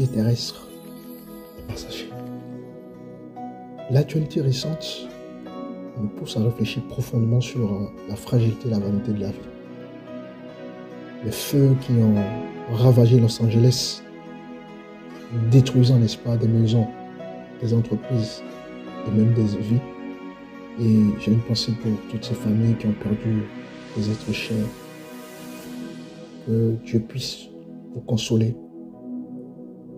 qui est terrestre est passager. L'actualité récente nous pousse à réfléchir profondément sur la fragilité et la vanité de la vie. Les feux qui ont ravagé Los Angeles, détruisant, n'est-ce pas, des maisons, des entreprises et même des vies. Et j'ai une pensée pour toutes ces familles qui ont perdu des êtres chers. Que Dieu puisse vous consoler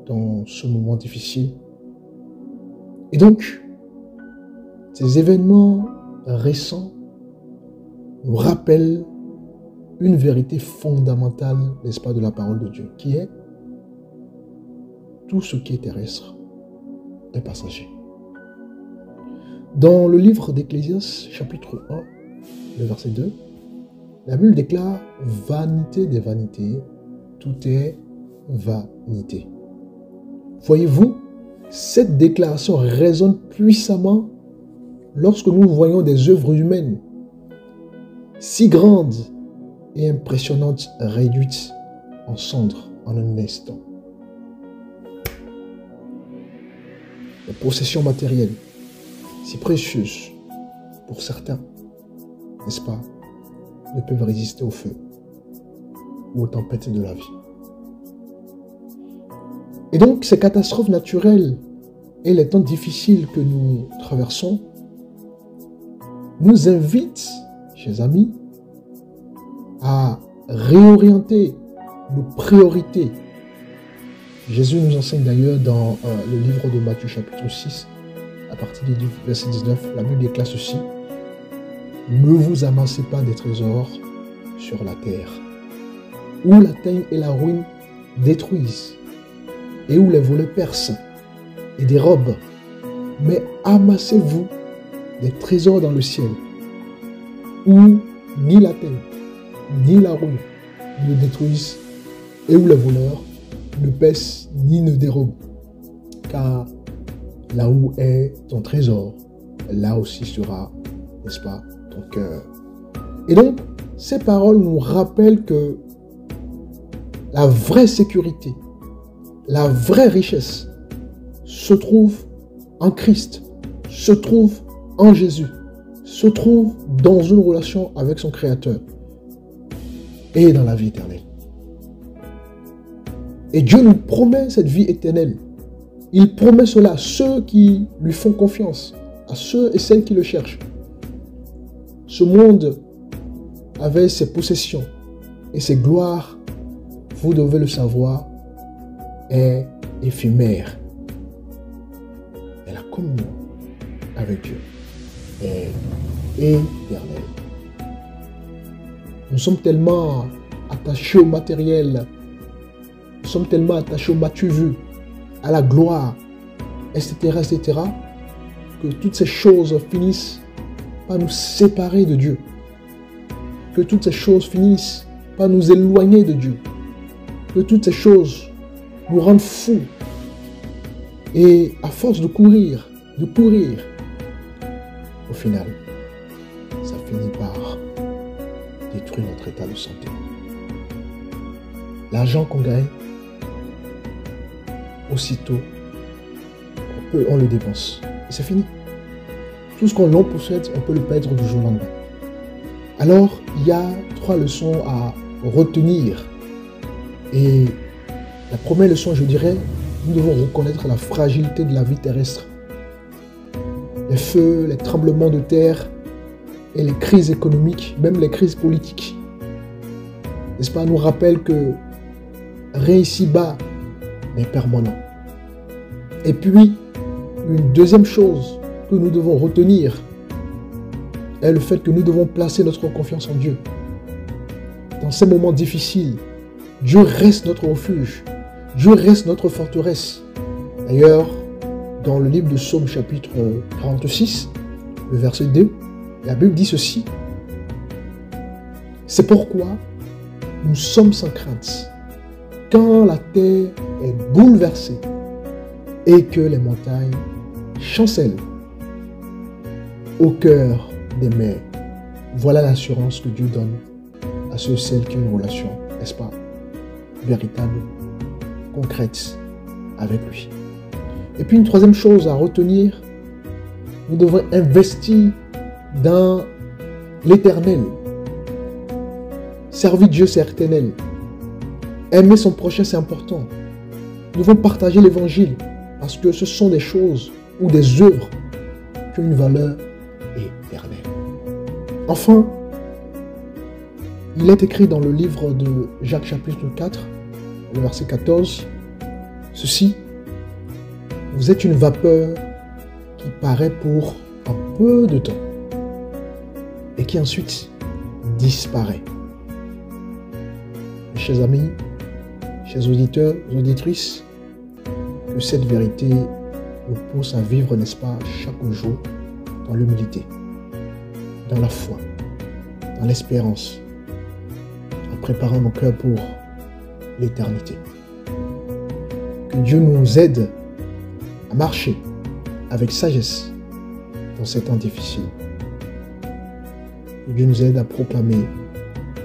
dans ce moment difficile. Et donc, ces événements récents nous rappellent une vérité fondamentale, n'est-ce pas, de la parole de Dieu, qui est tout ce qui est terrestre est passager. Dans le livre d'Ecclésiaste, chapitre 1, le verset 2, la Bible déclare « Vanité des vanités, tout est vanité ». Voyez-vous, cette déclaration résonne puissamment lorsque nous voyons des œuvres humaines si grandes et impressionnantes réduites en cendres en un instant. Les possessions matérielles, si précieuses pour certains, n'est-ce pas, ne peuvent résister au feu ou aux tempêtes de la vie. Et donc, ces catastrophes naturelles et les temps difficiles que nous traversons nous invitent, chers amis, à réorienter nos priorités. Jésus nous enseigne d'ailleurs dans le livre de Matthieu chapitre 6, à partir du verset 19, la Bible déclare ceci: « Ne vous amassez pas des trésors sur la terre, où la teigne et la ruine détruisent, et où les voleurs percent et dérobent, mais amassez-vous des trésors dans le ciel, où ni la teigne, ni la ruine ne détruisent, et où les voleurs ne percent ni ne dérobent. Car là où est ton trésor, là aussi sera, n'est-ce pas, ton cœur. » Et donc, ces paroles nous rappellent que la vraie sécurité, la vraie richesse se trouve en Christ, se trouve en Jésus, se trouve dans une relation avec son Créateur et dans la vie éternelle. Et Dieu nous promet cette vie éternelle. Il promet cela à ceux qui lui font confiance, à ceux et celles qui le cherchent. Ce monde, avec ses possessions et ses gloires, vous devez le savoir, est éphémère. Et la communion avec Dieu est éternelle. Nous sommes tellement attachés au matériel, nous sommes tellement attachés au m'as-tu vu, à la gloire, etc., etc., que toutes ces choses finissent par nous séparer de Dieu. Que toutes ces choses finissent par nous éloigner de Dieu. Que toutes ces choses nous rendent fous. Et à force de courir, au final, ça finit par détruire notre état de santé. L'argent qu'on gagne, aussitôt, on le dépense. Et c'est fini. Tout ce qu'on possède, on peut le perdre du jour au lendemain. Alors, il y a 3 leçons à retenir. Et la première leçon, je dirais, nous devons reconnaître la fragilité de la vie terrestre. Les feux, les tremblements de terre et les crises économiques, même les crises politiques, n'est-ce pas, nous rappellent que rien ici-bas n'est permanent. Et puis, une deuxième chose que nous devons retenir est le fait que nous devons placer notre confiance en Dieu. Dans ces moments difficiles, Dieu reste notre refuge. Dieu reste notre forteresse. D'ailleurs, dans le livre de Psaume chapitre 46, le verset 2, la Bible dit ceci: « C'est pourquoi nous sommes sans crainte quand la terre est bouleversée et que les montagnes chancellent au cœur des mers. » Voilà l'assurance que Dieu donne à ceux et celles qui ont une relation, n'est-ce pas, véritable, concrète avec lui. Et puis une troisième chose à retenir, nous devons investir dans l'éternel. Servir Dieu, c'est éternel. Aimer son prochain, c'est important. Nous devons partager l'évangile parce que ce sont des choses ou des œuvres qui ont une valeur éternelle. Enfin, il est écrit dans le livre de Jacques chapitre 4, le verset 14, ceci, vous êtes une vapeur qui paraît pour un peu de temps et qui ensuite disparaît. Mes chers amis, chers auditeurs, auditrices, que cette vérité nous pousse à vivre, n'est-ce pas, chaque jour dans l'humilité, dans la foi, dans l'espérance, en préparant nos cœurs pour l'éternité. Que Dieu nous aide à marcher avec sagesse dans ces temps difficiles. Que Dieu nous aide à proclamer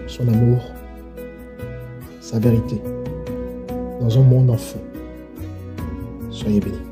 son amour, sa vérité, dans un monde en feu. Soyez bénis.